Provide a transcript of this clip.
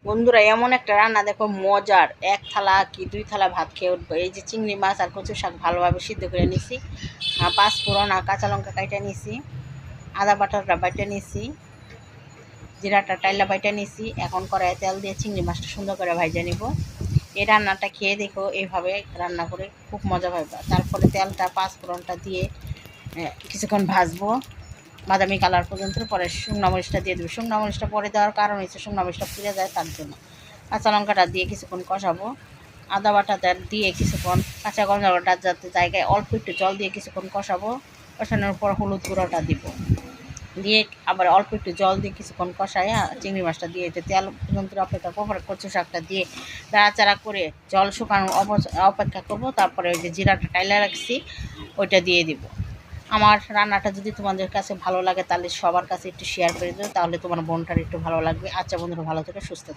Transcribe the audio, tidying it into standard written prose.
বন্ধুরা এমন একটা রান্না দেখো মজার, এক থালা কি দুই থালা ভাত খেয়ে উঠবো। এই যে চিংড়ি মাছ আর কচু শাক ভালোভাবে সিদ্ধ করে নিছি, পাঁচ ফোড়ন আর কাঁচা লঙ্কা কাইটা নিছি, আদা বাটাটা বাইটা নিছি, জিরাটা টাইলা বাইটা নিছি। এখন কড়াইয়ে তেল দিয়ে চিংড়ি মাছটা সুন্দর করে ভাজা নিব। এই রান্নাটা খেয়ে দেখো, এইভাবে রান্না করে খুব মজা পাবে। তারপরে তেলটা পাঁচ ফোড়নটা দিয়ে কিছুক্ষণ ভাজবো বাদামি কালার পর্যন্ত। পরে শুকনো মরিচটা দিয়ে দেবো। শুকনো মরিচটা পরে দেওয়ার কারণ হচ্ছে শুকনো মরিচটা পুড়ে যায়, তার জন্য। কাঁচা লঙ্কাটা দিয়ে কিছুক্ষণ কষাবো, আদা বাটাটা দিয়ে কিছুক্ষণ, কাঁচা গন্ধটা যাতে জায়গায় অল্প একটু জল দিয়ে কিছুক্ষণ কষাবো। কষানোর পর হলুদ গুঁড়োটা দিব, দিয়ে আবার অল্প একটু জল দিয়ে কিছুক্ষণ কষায় চিংড়ি মাছটা দিয়ে তেল পর্যন্ত অপেক্ষা করবো। কচু শাকটা দিয়ে নাড়াচাড়া করে জল শুকানো অপেক্ষা করবো। তারপরে ওই যে জিরাটা টাইলা রাখছি ওইটা দিয়ে দিব। আমার রান্নাটা যদি তোমাদের কাছে ভালো লাগে তাহলে সবার কাছে একটু শেয়ার করে দিও, তাহলে তোমার বোনটার একটু ভালো লাগবে। আচ্ছা বন্ধুরা, ভালো থেকে সুস্থ থেকে।